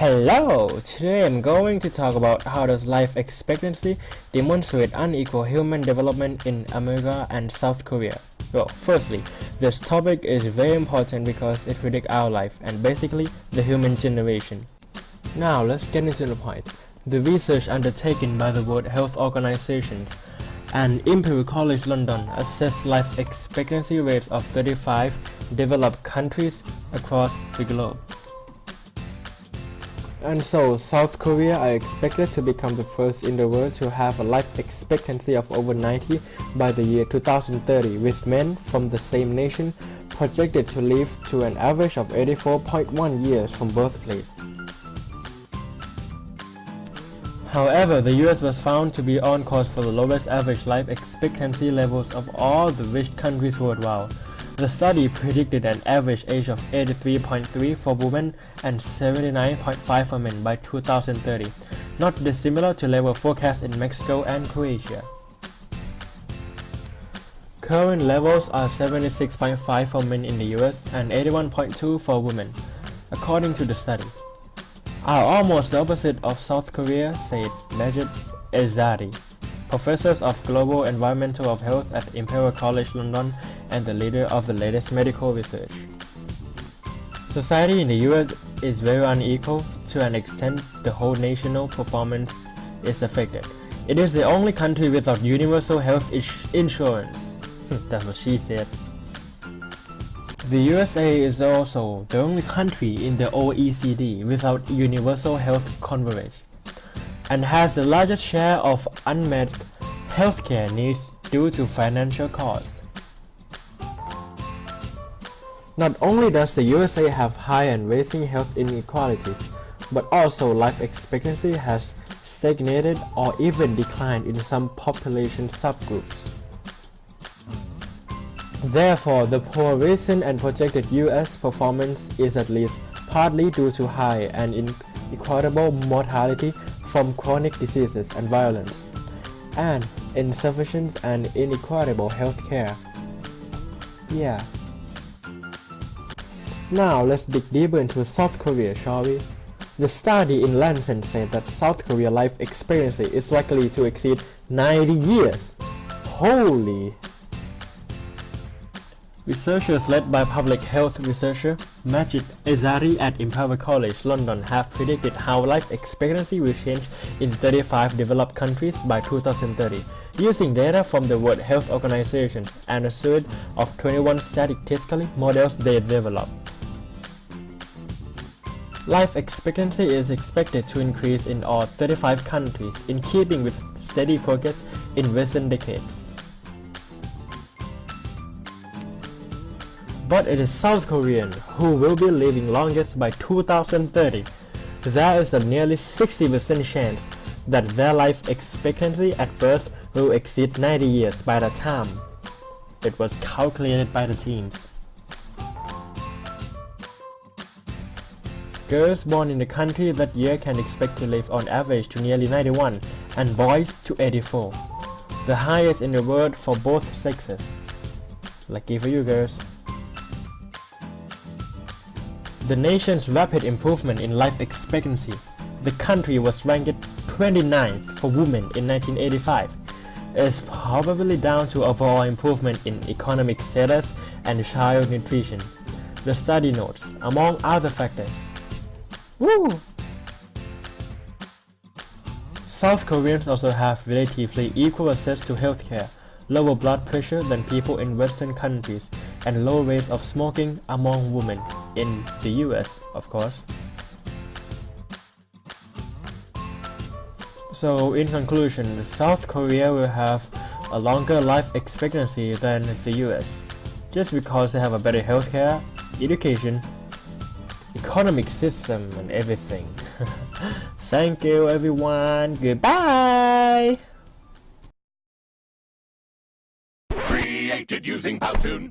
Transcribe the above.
Hello! Today I'm going to talk about how does life expectancy demonstrate unequal human development in America and South Korea. Well, firstly, this topic is very important because it predicts our life and basically the human generation. Now let's get into the point. The research undertaken by the World Health Organization and Imperial College London assessed life expectancy rates of 35 developed countries across the globe. And so, South Korea are expected to become the first in the world to have a life expectancy of over 90 by the year 2030, with men from the same nation projected to live to an average of 84.1 years from birthplace. However, the US was found to be on course for the lowest average life expectancy levels of all the rich countries worldwide. The study predicted an average age of 83.3 for women and 79.5 for men by 2030, not dissimilar to level forecast in Mexico and Croatia. Current levels are 76.5 for men in the US and 81.2 for women, according to the study. Are almost the opposite of South Korea, said Majid Ezari, professor of Global Environmental Health at Imperial College London and the leader of the latest medical research. Society in the US is very unequal to an extent the whole national performance is affected. It is the only country without universal health insurance. That's what she said. The USA is also the only country in the OECD without universal health coverage and has the largest share of unmet healthcare needs due to financial costs. Not only does the USA have high and rising health inequalities, but also life expectancy has stagnated or even declined in some population subgroups. Therefore, the poor recent and projected US performance is at least partly due to high and inequitable mortality from chronic diseases and violence, and insufficient and inequitable health care. Yeah. Now let's dig deeper into South Korea, shall we? The study in Lancet said that South Korea life expectancy is likely to exceed 90 years. Holy! Researchers led by public health researcher Majid Ezari at Imperial College London have predicted how life expectancy will change in 35 developed countries by 2030, using data from the World Health Organization and a suite of 21 statistical models they developed. Life expectancy is expected to increase in all 35 countries, in keeping with steady progress in recent decades. But it is South Korean who will be living longest by 2030. There is a nearly 60% chance that their life expectancy at birth will exceed 90 years by the time it was calculated by the teams. Girls born in the country that year can expect to live on average to nearly 91 and boys to 84, the highest in the world for both sexes. Lucky for you girls. The nation's rapid improvement in life expectancy, the country was ranked 29th for women in 1985, is probably down to overall improvement in economic status and child nutrition, the study notes, among other factors. Woo! South Koreans also have relatively equal access to healthcare, lower blood pressure than people in Western countries, and low rates of smoking among women in the US, of course. So in conclusion, South Korea will have a longer life expectancy than the US, just because they have a better healthcare, education, economic system and everything. Thank you everyone, goodbye! Created using Powtoon.